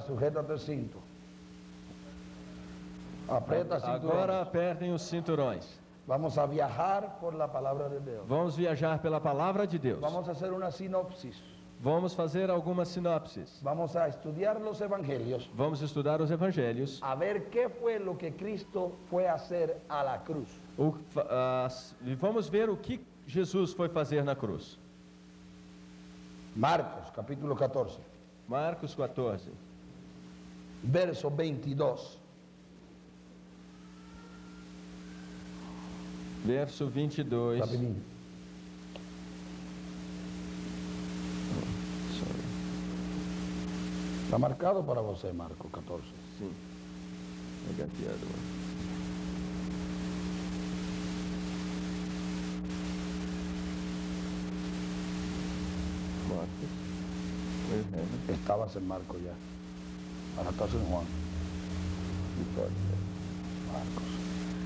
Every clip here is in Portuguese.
Sujétate el cinto. Aprieta cinturão. Agora apertem os cinturões. Vamos a viajar por la palabra de Deus. Vamos viajar pela palavra de Deus. Vamos a hacer una sinopsis. Vamos fazer algumas sinopses. Vamos a estudiar los evangelios. Vamos estudar os evangelhos. A ver qué fue lo que Cristo fue a hacer a la cruz. E vamos ver o que Jesus foi fazer na cruz. Marcos, capítulo 14, Marcos 14, verso 22. verso 22. Rapidinho. Está marcado para você, Marcos 14. Sim. Negateado. Marcos. Estabas en Marcos ya. Ahora estás en Juan. Marcos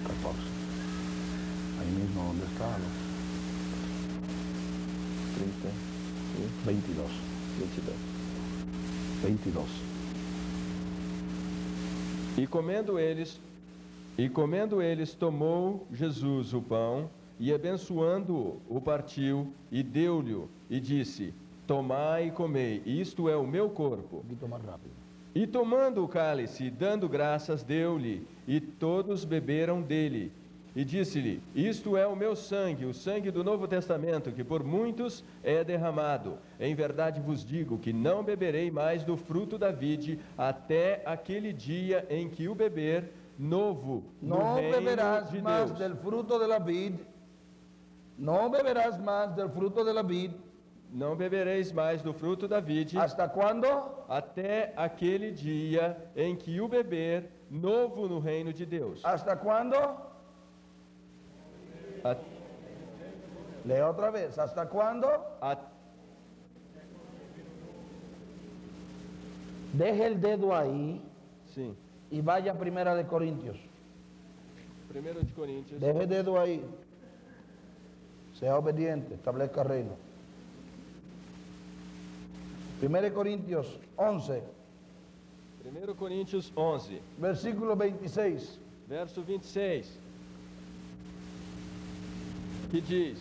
14. Ahí mismo donde está. 30. 22. 22. E comendo eles, tomou Jesus o pão, e abençoando-o, o partiu, e deu-lhe, e disse: Tomai e comei, isto é o meu corpo. Un poquito más rápido. E tomando o cálice, e dando graças, deu-lhe, e todos beberam dele. E disse-lhe: Isto é o meu sangue, o sangue do Novo Testamento, que por muitos é derramado. Em verdade vos digo que não beberei mais do fruto da vide, até aquele dia em que o beber novo no No reino beberás de más Deus. del fruto de la vid. No beberás más del fruto de la vid. Não bebereis mais do fruto da vide, ¿Hasta cuándo? até aquele dia em que o beber novo no reino de Deus. ¿Hasta cuándo? A- Lea otra vez. ¿Hasta cuándo? a- Deje el dedo ahí sim. y vaya a Primera de Corintios. 1 de Coríntios. Deje el dedo ahí. Sea obediente, establezca reino. 1 Corintios 11, 1 Coríntios 11, versículo 26. verso 26, que diz: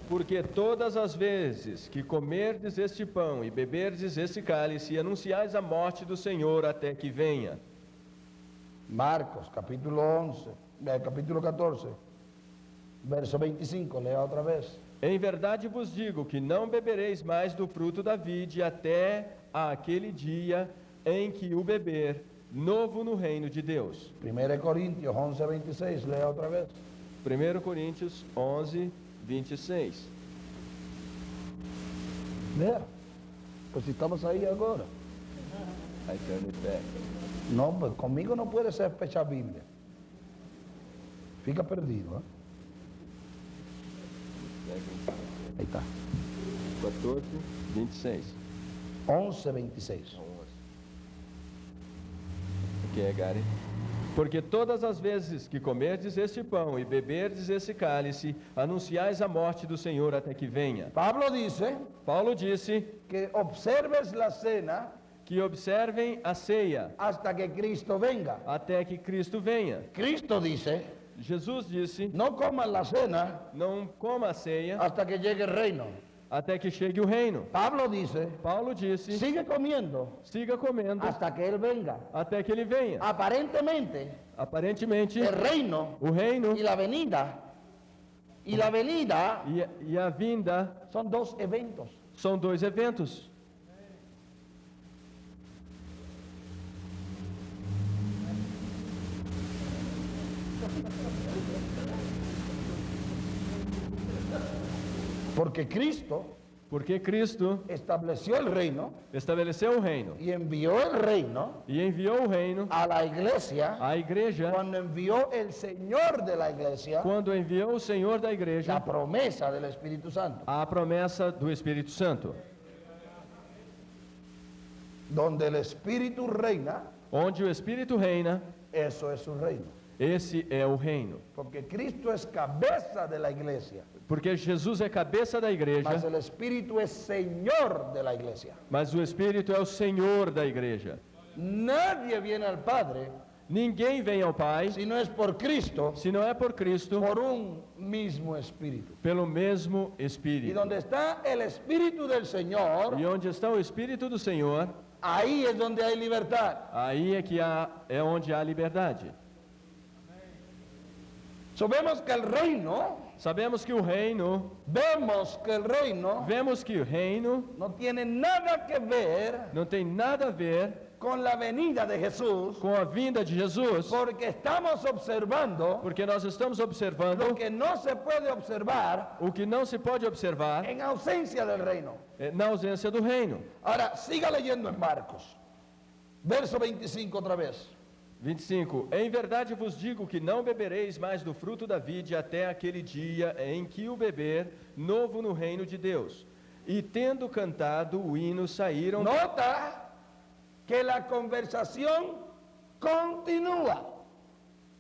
Porque todas as vezes que comerdes este pão e beberdes este cálice, anunciais a morte do Senhor até que venha. Marcos, capítulo 11, capítulo 14, verso 25, lea otra vez. Em verdade vos digo que não bebereis mais do fruto da vide até aquele dia em que o beber novo no reino de Deus. 1 Corintios 11, 26, lea otra vez. 1 Coríntios 11, 26. Lea. Pues si estamos ahí ahora. I turn it back. No, pues conmigo no puede ser fechar Biblia. Fica perdido, ¿eh? Ahí está. 14, 26. 11, 26. Okay, I got it. Porque todas as vezes que comerdes este pão e beberdes este cálice, anunciais a morte do Senhor até que venha. Pablo dice Paulo disse que observes la cena que observem a ceia hasta que Cristo venga. até que Cristo venha. Cristo dice, Jesus disse: no coman la cena Não coma a ceia hasta que llegue el reino. até que chegue o reino. Pablo dice, Paulo disse: sigue comiendo Siga comendo hasta que Él venga. até que ele venha. Aparentemente, Aparentemente, el reino o reino y la venida e a vinda son dos eventos. são dois eventos. Porque Cristo Porque Cristo estableció el reino estabeleceu o reino y envió el reino e enviou o reino a la iglesia. à igreja. Cuando envió el Señor de la iglesia, Quando enviou o Senhor da igreja, la promesa del Espíritu Santo. a promessa do Espírito Santo. Donde el Espíritu reina, Onde o Espírito reina, eso es su reino. esse é o reino. Porque Cristo es cabeza de la iglesia, Porque Jesus é cabeça da mas igreja, el Espíritu es Señor de la iglesia. mas o Espírito é o Senhor da igreja. Nadie viene al Padre Ninguém vem ao Pai si no es por Cristo, se não é por Cristo, por un mismo Espíritu. pelo mesmo Y Espírito. donde está el Espíritu del Señor, E onde está o Espírito do Senhor, ahí es donde hay libertad. aí é onde há liberdade. Sabemos que el reino, Sabemos que o reino, vemos que el reino vemos que o reino no tiene nada que ver não tem nada a ver con la venida de Jesús, com a vinda de Jesus, porque estamos observando porque nós estamos observando lo que no se puede observar o que não se pode observar en ausencia del reino. na ausência do reino. Ahora, siga leyendo en Marcos, verso 25 otra vez. 25. Em verdade vos digo que não bebereis mais do fruto da vide até aquele dia em que o beber novo no reino de Deus. E tendo cantado o hino, saíram... Nota que la conversación continúa.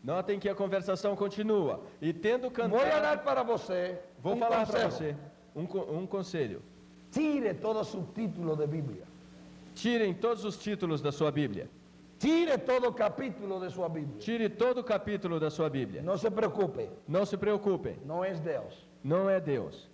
Notem que a conversação continua. E tendo Voy a cantado... dar para você Vou um falar para consejo. você um conselho. Tire todo subtítulo de Biblia. Tirem todos os títulos da sua Bíblia. Tire todo capítulo de sua Biblia. Tire todo o capítulo da sua Bíblia. No se preocupe, Não se preocupem. no es Dios. Não é Deus.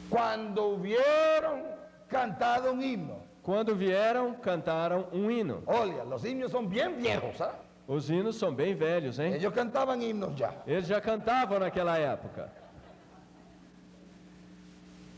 Cuando hubieron cantado un himno. Quando vieram, cantaram um hino. Oiga, los himnos son bien viejos, ¿ah? Os hinos são bem velhos, hein? Ellos cantaban himnos ya. Eles já cantavam naquela época.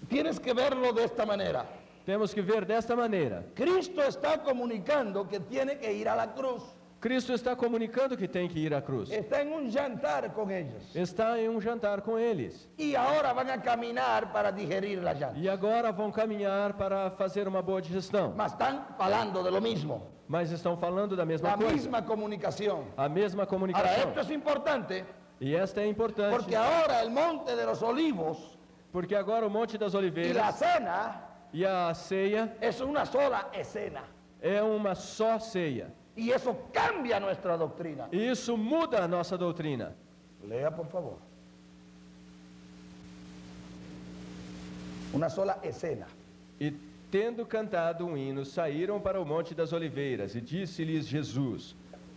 Tienes que verlo de esta manera. Temos que ver desta maneira. Cristo está comunicando que tiene que ir a la cruz. Cristo está comunicando que tem que ir à cruz. Está en un jantar con ellos. Está em um jantar com eles. Y ahora van a caminar para digerir la llanta. E agora vão caminhar para fazer uma boa digestão. Mas están hablando de lo mismo. Mas estão falando da mesma La coisa. misma comunicación. A mesma Ahora, comunicação. esto es importante E esta é importante. porque ahora el monte de los olivos Porque agora o Monte das y la Oliveiras cena e a ceia es una sola escena. é uma só ceia. Y eso cambia nuestra doctrina. E isso muda a nossa doutrina. Lea, por favor. Una sola escena. E tendo cantado um hino, saíram para o Monte das Oliveiras, e disse-lhes Jesus: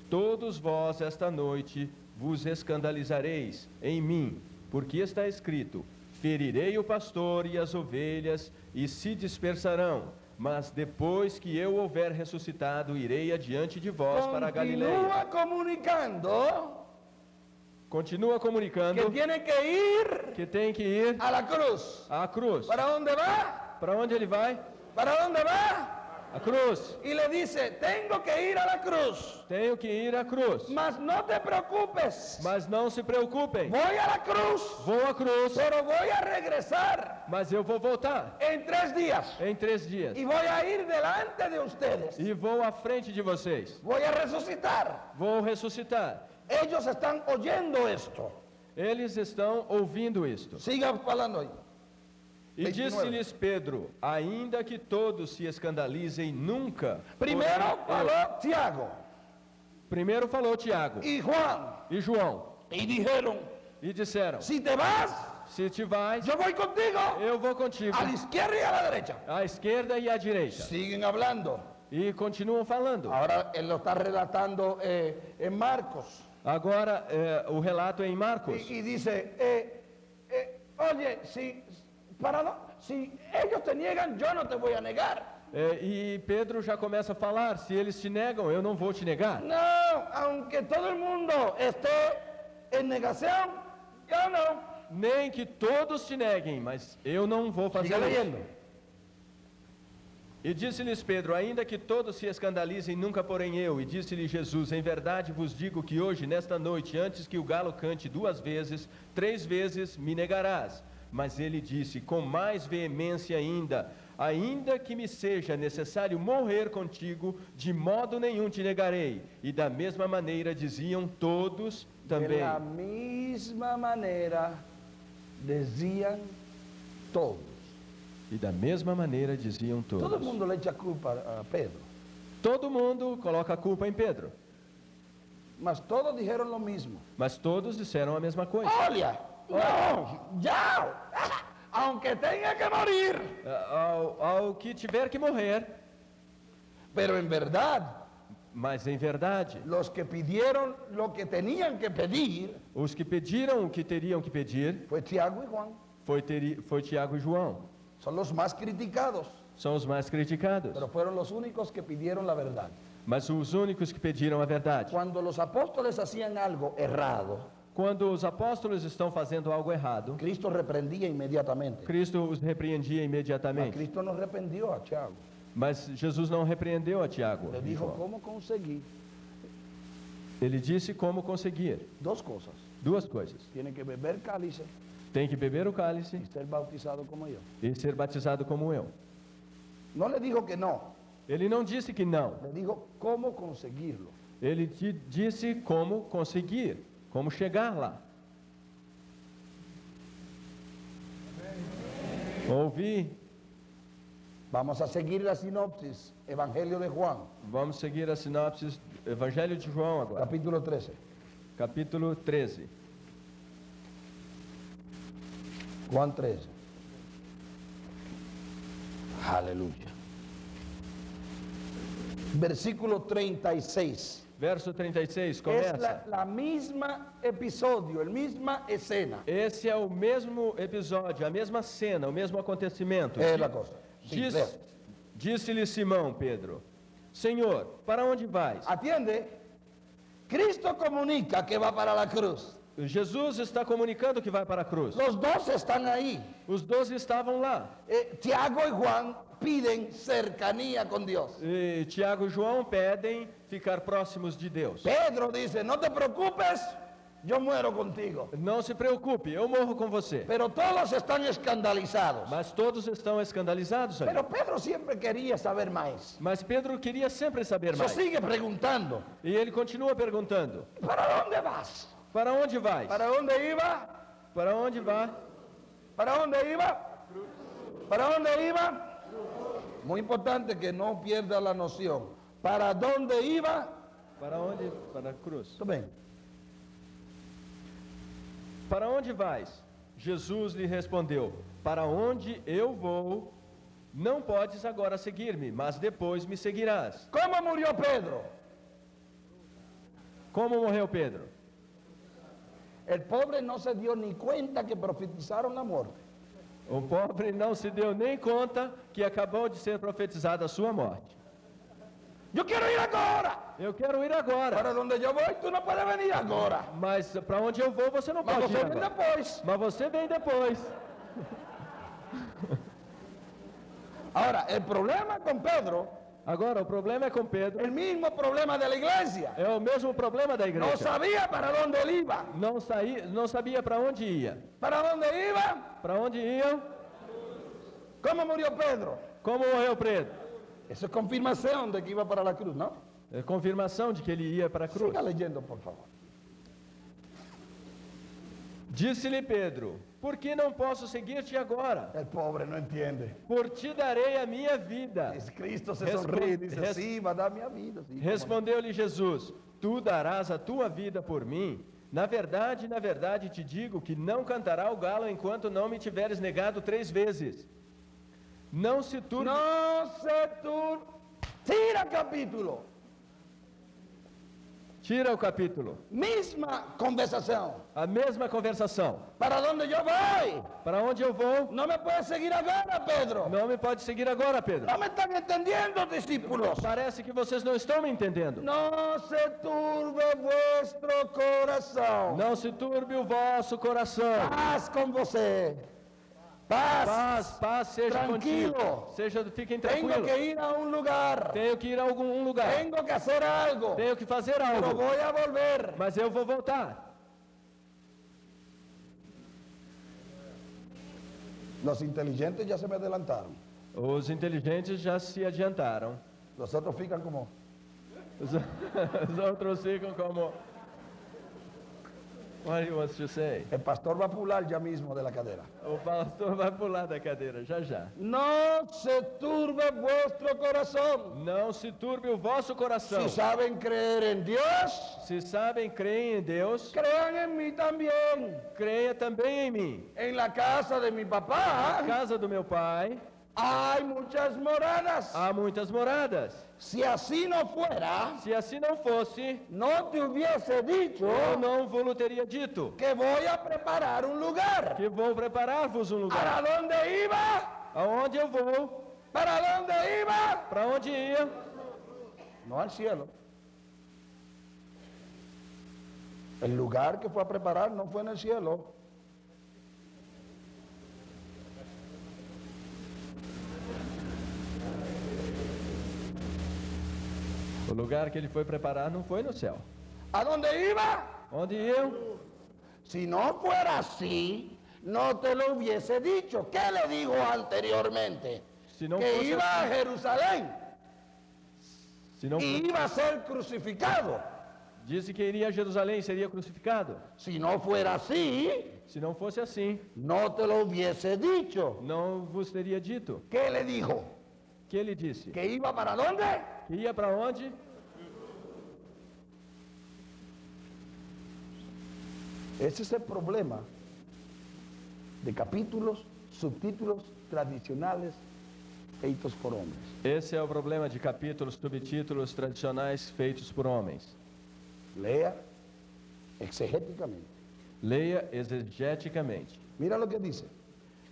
Todos vós esta noite vos escandalizareis em mim, porque está escrito: Ferirei o pastor e as ovelhas, e se dispersarão. Mas depois que eu houver ressuscitado, irei adiante de vós para a Galileia. Continúa comunicando Continua que comunicando tiene que ir que tem que ir a la cruz. à cruz. ¿Para dónde va? Para onde ele vai? ¿Para dónde va? A cruz. Y le dice, tengo que ir a la cruz. Tenho que ir à cruz. Mas no te preocupes. Mas não se preocupem. Voy a la cruz, Vou à cruz, pero voy a regresar mas eu vou voltar en 3 días. em 3 dias. Y voy a ir delante de ustedes. E vou à frente de vocês. Voy a resucitar. Vou ressuscitar. Ellos están oyendo esto. Eles estão ouvindo isto. Siga falando ahí. E 29. disse-lhes Pedro: ainda que todos se escandalizem, nunca. Primero faló Tiago Primeiro falou Tiago y Juan. e João. Y dijeron, E disseram: si te vas, se te vais, yo voy contigo. eu vou contigo. A la izquierda y a la derecha. À esquerda e à direita. Siguen hablando. E continuam falando. Ahora él lo está relatando en Marcos. Agora, o relato é em Marcos. Y dice, oye, si ellos te niegan, yo no te voy a negar. E Pedro já começa a falar: se eles te negam, eu não vou te negar. No, aunque todo el mundo esté en negación, yo no. Nem que todos te neguem, mas eu não vou fazer Siga isso. leyendo. E disse-lhes Pedro: ainda que todos se escandalizem, nunca porém eu. E disse-lhe Jesus: em verdade vos digo que hoje, nesta noite, antes que o galo cante 2 vezes, 3 vezes me negarás. Mas ele disse com mais veemência ainda que me seja necessário morrer contigo, de modo nenhum te negarei. E da mesma maneira diziam todos De também. la misma manera decían todos. E da mesma maneira diziam Todo el todos. mundo le echa culpa a Pedro. Todo mundo coloca a culpa em Pedro, Mas todos dijeron lo mismo. mas todos disseram a mesma coisa. Olha, no, ya, aunque tenga que morir. ao que tiver que morrer. Pero en verdad, Mas em verdade, los que pidieron lo que tenían que pedir os que pediram o que teriam que pedir fue Tiago y Juan. foi Tiago e João. Son los más criticados, São os mais criticados, pero fueron los únicos que pidieron la verdad. mas os únicos que pediram a verdade. Cuando los apóstoles hacían algo errado, Quando os apóstolos estão fazendo algo errado, Cristo reprendía inmediatamente. Cristo os repreendia Mas imediatamente. Cristo no reprendió a Tiago. Mas Jesus não repreendeu a Tiago Le e dijo João. cómo conseguir Ele disse como conseguir. dos cosas. Duas coisas. Tiene que beber cálice Tem que beber o cálice y ser bautizado como yo. e ser batizado como eu. No le dijo que no, Ele não disse que não. le dijo cómo conseguirlo. Ele te disse como conseguir, como chegar lá. Ouvi. Vamos a seguir la sinopsis, Evangelio de Juan, Vamos seguir a sinopse do Evangelho de João agora. capítulo 13. Capítulo 13. Juan 13. Aleluya. Versículo 36. Verso 36, Es começa. la misma episodio, el misma escena. Esse é o mesmo episódio, a mesma cena, o mesmo acontecimento. Es la cosa. Sí, Diz- leo. Disse-lhe Simão, Pedro: Senhor, para onde vais? Atiende. Cristo comunica que va para la cruz. Jesus está comunicando que vai para a cruz. Los dos están ahí. Os 12 estavam lá. Tiago y Juan piden cercanía con Dios. E Tiago e João pedem ficar próximos de Deus. Pedro dice, no te preocupes, yo muero contigo. Não se preocupe, eu morro com você. Pero todos están escandalizados. Mas todos estão escandalizados ali. Pero Pedro siempre quería saber más. Mas Pedro queria sempre saber Eso mais. sigue preguntando, E ele continua perguntando: ¿para dónde vas? Para onde vais? ¿Para dónde iba? Para onde vai? ¿Para dónde iba? ¿Para dónde iba? Muy importante que no pierda la noción. ¿Para dónde iba? Para onde? Para a cruz. Muito bem. Para onde vais? Jesus lhe respondeu: Para onde eu vou, não podes agora seguir-me, mas depois me seguirás. ¿Cómo murió Pedro? Como morreu Pedro? El pobre no se dio ni cuenta que profetizaron la muerte. O pobre não se deu nem conta que acabou de ser profetizada a sua morte. Yo quiero ir ahora. Eu quero ir agora, Para donde yo voy, tú no puedes venir ahora. mas para onde eu vou você não Mas pode ir você vem agora. depois. Mas você vem depois. Ahora, el problema con Pedro, Agora, o problema é com Pedro. el mismo problema de la iglesia. É o mesmo problema da No igreja. sabía para dónde él iba. Não sabia para onde ia. ¿Para dónde iba? Para onde ia? ¿Cómo murió Pedro? Como morreu Pedro? Eso es confirmación de que iba para la cruz, ¿no? É confirmação de que ele ia para a cruz. Siga leyendo, por favor. Disse-lhe Pedro: Por que não posso seguir-te agora? El pobre no entiende. Por ti darei a minha vida. Es Cristo se Responde- sonríe y dice, res- sí, va a dar mi vida. Sí, Respondeu-lhe Jesus: Tu darás a tua vida por mim? Na verdade, te digo que não cantará o galo enquanto não me tiveres negado 3 vezes. Não se turbe. no se tú. Tira capítulo. Tira o capítulo. Misma conversación. A mesma conversação. ¿Para dónde yo voy? Para onde eu vou? No me puedes seguir ahora, Pedro. Não me pode seguir agora, Pedro. No me están entendiendo, discípulos. Parece que vocês não estão me entendendo. No se turbe vuestro corazón. Não se turbe o vosso coração. Paz con você. Paz. Paz seja Tranquilo. contigo. Fiquem Tengo tranquilos. que ir a un lugar. Tenho que ir a algum lugar. Tengo que hacer algo. Tenho que fazer Pero algo. voy a volver. Mas eu vou voltar. Los inteligentes ya se me adelantaron. Os inteligentes já se adiantaram. Los otros fican como. Os outros ficam como. What he wants to say. El pastor va a pular ya mismo de la cadera. O pastor vai pular da cadeira já já. No se turbe vuestro corazón. Não se turbe o vosso coração. Si saben creer en Dios, Se sabem, creem em Deus, crean en mí también. creia também em mim. En la casa de mi Na papá casa do meu pai hay muchas moradas. há muitas moradas. Si así no fuera, Se assim não fosse, no te hubiese dicho eu não vos teria dito que voy a preparar un lugar. que vou preparar-vos um lugar. ¿Para dónde iba? Aonde eu vou? ¿Para dónde iba? Para onde ia? No al cielo. El lugar que fue a preparar no fue en el cielo. O lugar que ele foi preparar não foi no céu. ¿A dónde iba? Onde eu? Si no fuera así, no te lo hubiese dicho. ¿Qué le digo anteriormente? Se não Que fosse iba a assim, Jerusalén se não y iba a ser crucificado. disse que iria a Jerusalém e seria crucificado. Si no fuera así, Se não fosse assim, no te lo hubiese dicho. não vos teria dito. ¿Qué le dijo? Que ele disse? ¿Que iba para dónde? Que ia para onde? Ese es el problema de capítulos, subtítulos tradicionales hechos por hombres. Esse é o problema de capítulos, subtítulos tradicionais feitos por homens. Lea exegéticamente. Leia exegeticamente. Mira lo que dice.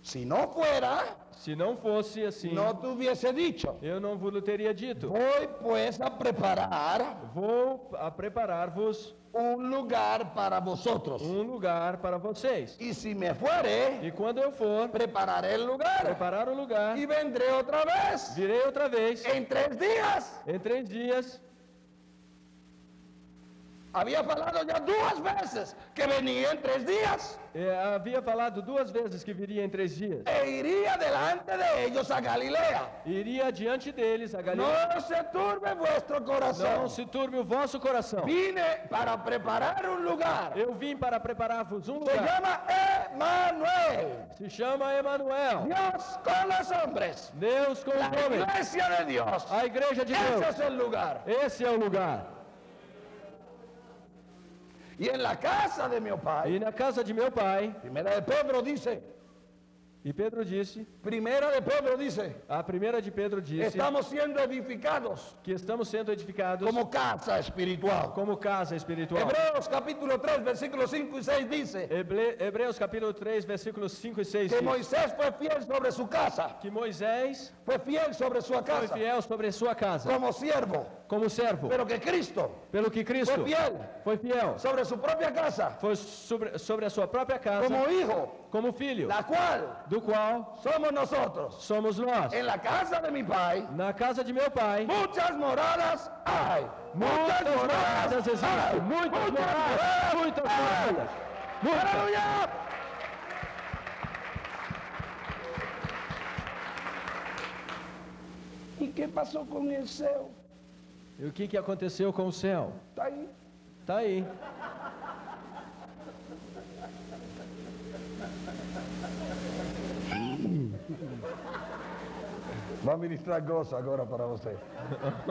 Si no fuera, Se não fosse assim, no te hubiese dicho. eu não vos teria dito. Voy pues a preparar Vou a preparar-vos un lugar para vosotros. um lugar para vocês. Y si me fuere, E quando eu for prepararé el lugar preparar o lugar, y vendré otra vez virei outra vez. en 3 días. Em 3 dias, Había falado ya 2 veces que venía en 3 días havia falado 2 vezes que viria em 3 dias. e iría delante de ellos a Galilea. Iria diante deles a Galileia. No se turbe vuestro Não corazón. se turbe o vosso coração. Vine para preparar un lugar. Eu vim para preparar-vos um Se lugar. llama Emmanuel. Se chama Emanuel. Dios con los hombres. Deus com os La homens. iglesia de Dios. A igreja de Ese Deus. es el lugar. Esse é o lugar. Y en la casa de mi pai, E na casa de meu pai, primera de Pedro dice, e Pedro disse, primera de Pedro dice, a primeira de Pedro disse, estamos siendo edificados que estamos sendo edificados como casa espiritual. como casa espiritual. Hebreos capítulo 3, versículos 5 y 6 dice Hebreus capítulo 3, versículos 5 e 6 que diz Moisés fue fiel sobre su casa, que Moisés fue fiel sobre su foi casa fiel sobre sua casa, como siervo, como servo, pero que Cristo pelo que Cristo fue fiel foi fiel sobre su propia casa foi sobre a sua própria casa, como hijo, como filho, la cual do qual somos nosotros. somos nós. En la casa de mi pai Na casa de meu pai, muchas moradas hay. muitas moradas hay. existem, muitas moradas, muitas moradas. Muitas. ¡Aleluya! ¿Y qué pasó con el céu? E o que aconteceu com o céu? Está ahí. Tá aí. Va a ministrar gozo agora para você.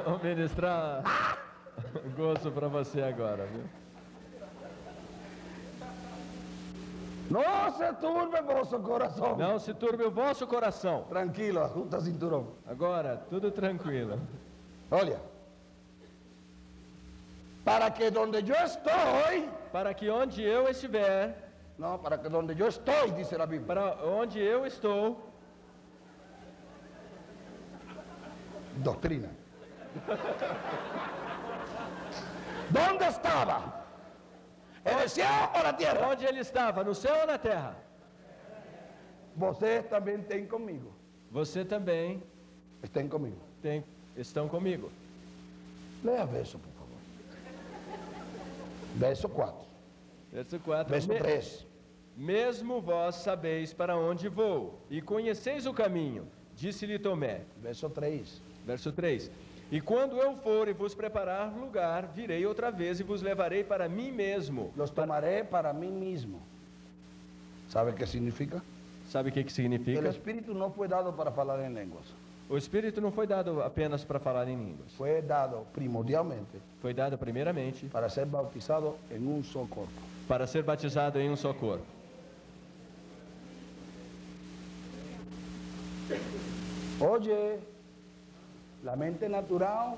Vou ministrar gozo para você agora, viu? No se turbe vosso corazón. Não se turbe o vosso coração. Tranquilo, ajusta cinturón. Agora, tudo tranquilo. Olha. Para que donde yo estoy, Para que onde eu estiver, no, para que donde yo estoy, dice la Biblia. para onde eu estou, Doctrina. ¿Dónde estaba? ¿En el cielo o la tierra? onde ele estava, no céu ou na terra? Vocês também têm comigo. Você também Estén comigo. estão comigo. Lea verso, por favor. Verso 4. Verso 4. Verso 3. Mesmo vós sabeis para onde vou, e conheceis o caminho, disse-lhe Tomé. Verso 3. Verso 3. E quando eu for e vos preparar lugar, virei outra vez e vos levarei para mim mesmo. Los tomaré para mí mismo. ¿Sabe qué significa? Sabe o que El significa? Espíritu no fue dado para hablar en lenguas. O Espírito não foi dado apenas para falar em línguas. Fue dado primordialmente Foi dado primeiramente para ser bautizado en un solo cuerpo. para ser batizado em um só corpo. Oye, la mente natural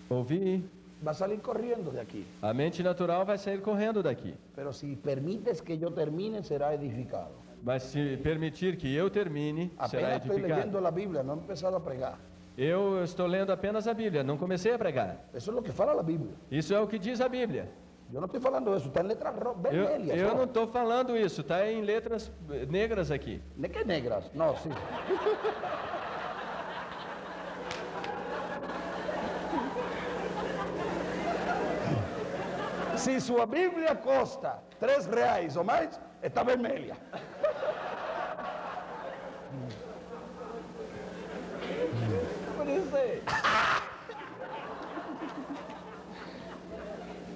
Ouvi, va a salir corriendo de aquí. a mente natural vai sair correndo daqui. Pero si permites que yo termine, será edificado. Mas se permitir que eu termine, será Apenas estoy leyendo edificado. la Biblia, no he empezado a pregar. Eu estou lendo apenas a Bíblia, não comecei a pregar. Eso es lo que fala la Biblia. Isso é o que diz a Bíblia. Yo no estoy falando eso, está en letras Eu vermelhas. não estou falando isso, está em letras negras aqui. ¿De qué negras? No, sí. Si su Biblia cuesta R$3 o más, está vermelha.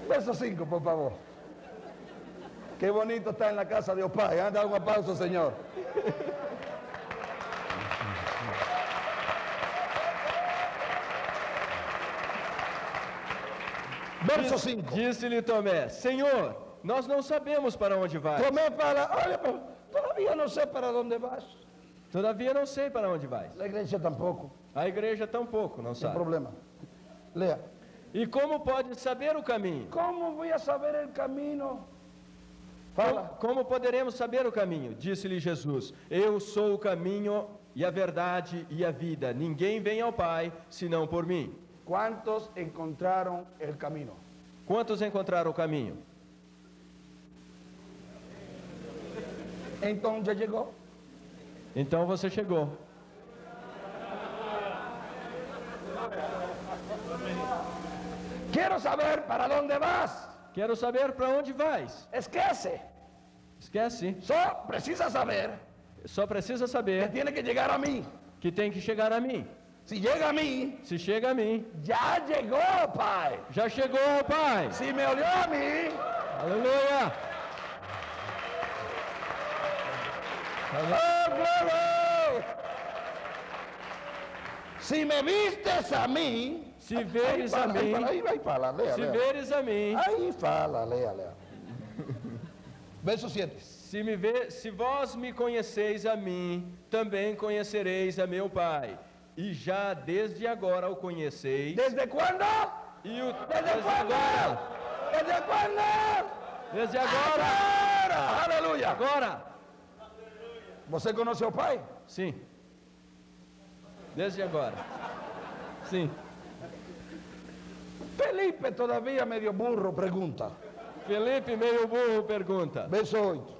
Verso 5, por favor. Qué bonito está en la casa de Opay. Anda, un aplauso, Señor. Verso 5. Disse-lhe Tomé: Senhor, nós não sabemos para onde vai. Tomé fala, olha, pero todavía no sé para dónde vas. Todavia não sei para onde vais. La iglesia tampoco, A igreja tampouco não sin sabe. problema. Lea. E como pode saber o caminho? ¿Cómo voy a saber el camino? Fala. Como poderemos saber o caminho? Disse-lhe Jesus: Eu sou o caminho e a verdade e a vida. Ninguém vem ao Pai senão por mim. ¿Cuántos encontraron el camino? Quantos encontraram o caminho? Entonces ya llegó. Então você chegou. Quiero saber para dónde vas. Quero saber para onde vais. Esquece. Esquece. Só precisa saber Só precisa que saber tiene que llegar a mí. que tem que chegar a mim. Si llega a mí, Se chega a mim, ya llegó, Pai. já chegou ao Pai. Si me olió a mí, Aleluia! ¡oh, gloria! Si me vistes a mí, Se veres a mim, ahí fala, lea, se lea. veres a mim, Ahí fala, lea, lea. Verso 7. se vós me conheceis a mim, também conhecereis a meu Pai. E já desde agora o conheceis. ¿Desde cuándo? E o, ¿Desde cuándo? ¿Desde cuándo? Desde agora. Agora, aleluia. Agora. Você conhece o Pai? Sim. Desde agora. Sim. Felipe, todavía medio burro, pregunta. Felipe, meio burro, pergunta. Verso 8.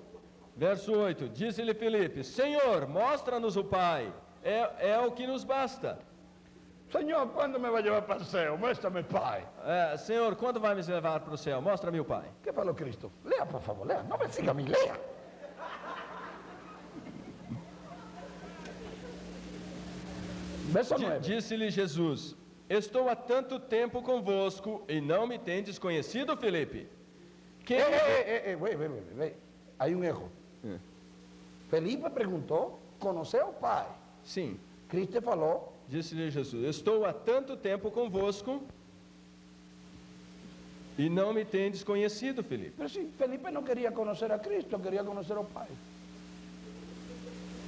Verso 8. Disse-lhe Felipe: Senhor, mostra-nos o Pai. É o que nos basta. Señor, ¿cuándo me va a llevar para el céu? Muéstrame, Pai. Senhor, quando vai me levar para o céu? Mostra-me o Pai. ¿Qué falou Cristo? Lea, por favor, lea. No me siga a mí, lea. Verso 9. Disse-lhe Jesus: Estou há tanto tempo convosco e não me tendes conhecido, Felipe? Quem Wait. Hay un erro. Felipe preguntó, ¿conoce o Pai? Sim. Cristo falou, Disse-lhe Jesus: Estou há tanto tempo convosco e não me tendes conhecido, Felipe. pero si Felipe no quería conocer a Cristo, quería conocer al Pai.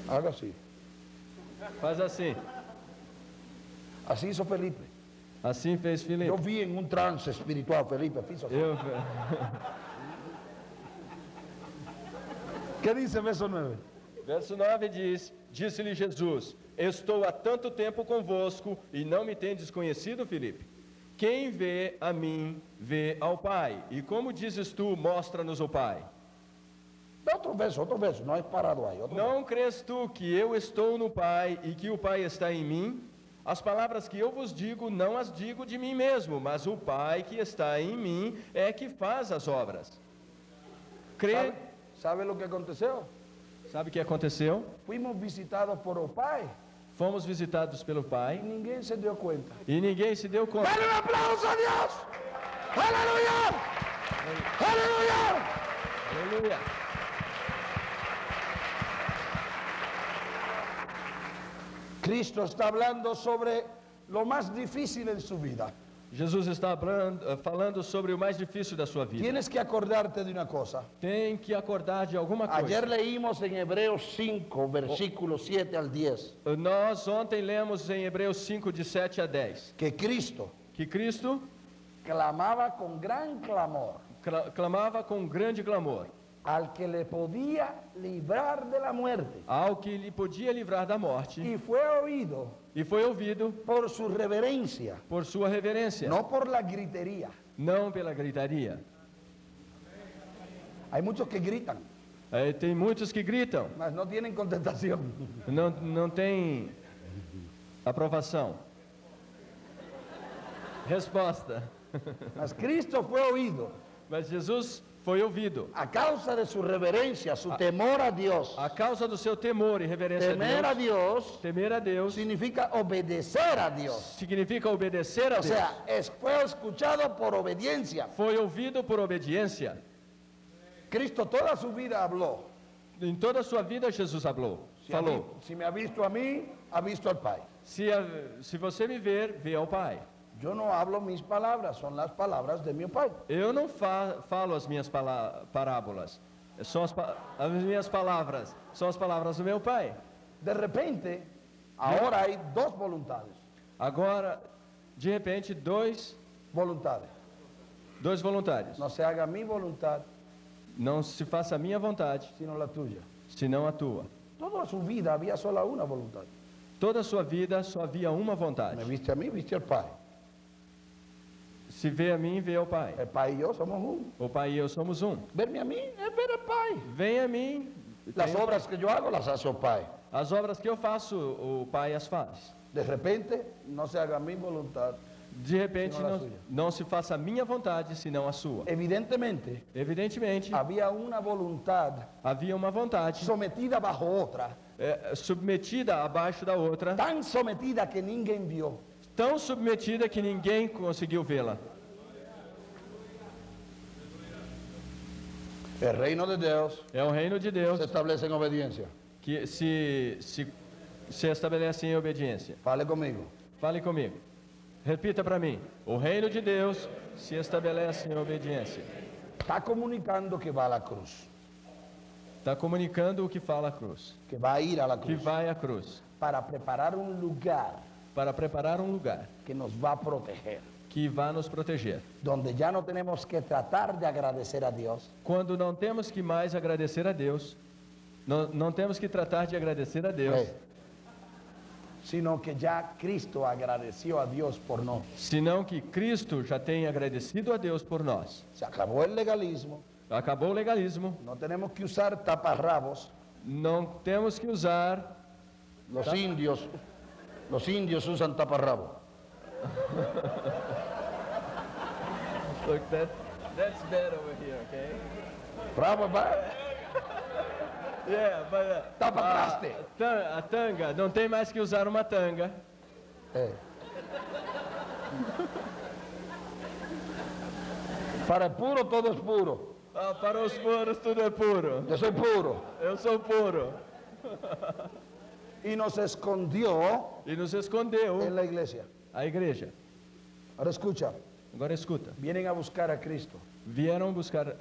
Haga así. Faz assim. Así hizo Felipe. Assim fez Felipe. Yo vi en un trance espiritual, Felipe, fiz así. Eu... ¿Qué dice verso 9? Verso 9 diz: Disse-lhe Jesus: Estou há tanto tempo convosco e não me tendes conhecido, Felipe? Quem vê a mim, vê ao Pai. E como dizes tu, mostra-nos o Pai. Otro verso, no es parado ahí. Otro Não crês tu que eu estou no Pai e que o Pai está em mim? As palavras que eu vos digo, não as digo de mim mesmo, mas o Pai que está em mim é que faz as obras. Crê... ¿Sabe lo que aconteceu? Sabe o que aconteceu? Fuimos visitados por o Pai fomos visitados pelo Pai Ninguém se dio cuenta. e ninguém se deu conta. Dale un aplauso a Dios. Aleluya. Aleluya. Aleluia. Cristo está hablando sobre lo más difícil en su vida. Jesus está falando sobre o mais difícil da sua vida. Tienes que acordarte de una cosa. Tem que acordar de alguma coisa. Ayer leímos en Hebreos 5, versículos 7 al 10, Nós ontem lemos em Hebreus 5, de 7 a 10, que Cristo que Cristo clamaba con gran clamor clamava com grande clamor al que le podía librar de la muerte ao que lhe podia livrar da morte y fue oído e foi ouvido por su reverencia, por sua reverência, no por la gritería. não pela gritaria. Hay muchos que gritan, Tem muitos que gritam, mas no tienen contestación. não tem aprovação. Resposta. Mas Cristo fue oído Mas Jesus foi ouvido. a causa de su reverencia, su temor a Dios. A causa do seu temor e reverência Temer a a Deus, Dios temer a Deus significa obedecer a Dios. significa obedecer a O Deus. sea, fue escuchado por obediencia. Foi ouvido por obediência. Cristo toda su vida habló. Em toda a sua vida, Jesus falou. Si me ha visto a mí, ha visto al Pai. Se você me ver, vê ao Pai. Yo no hablo mis palabras, son las palabras de mi Pai. Eu não falo as minhas parábolas. São as minhas palavras. São as palavras do meu Pai. De repente, ahora hay dos voluntades. Agora, de repente, dois voluntários. No se haga mi voluntad, Não se faça a minha vontade, sino la tuya. senão a tua. Toda su vida había solo una voluntad. Toda a sua vida só havia uma Me vontade. viste a mí, viste al Pai. Se vê a mim, vê ao Pai. El Pai y yo somos uno. O Pai e eu somos um. Verme a mí es ver al Pai. Vem a mim. Las obras que yo hago las hace el Pai. As obras que eu faço, o Pai as faz. De repente, no se haga mi voluntad. De repente, Senão a sua. não se faça a minha vontade, senão a sua. Evidentemente, Evidentemente, había una voluntad havia uma vontade sometida bajo otra, submetida abaixo da outra, tan sometida que ninguém vio. tão submetida que ninguém conseguiu vê-la. El reino de Dios É o reino de Deus se establece en obediencia. que se estabelece em obediência. Fale conmigo. Fale comigo. Repita para mim. O reino de Deus se estabelece em obediência. Está comunicando que va a la cruz, Está comunicando o que fala a cruz. que va a ir a la Que cruz vai à cruz para preparar un lugar para preparar um lugar que nos va a proteger, que vai nos proteger. donde ya no tenemos que tratar de agradecer a Dios, Quando não temos que mais agradecer a Deus, não temos que tratar de agradecer a Deus, sino que ya Cristo agradeció a Dios por nosotros. senão que Cristo já tem agradecido a Deus por nós. Se acabó el legalismo, Acabou o legalismo, no tenemos que usar taparrabos. não temos que usar. Los indios usan taparrabo. Look, that's bad over here, okay? Bravo, Yeah, but Tapa-traste. a tanga, não tem mais que usar uma tanga. Para el puro todo es puro. Para os puros tudo é puro. Yo soy puro. Eu sou puro. Y nos escondió E nos escondeu en la iglesia. a igreja. Ahora escucha, Agora escuta. vienen a buscar a Cristo. Vieram buscar,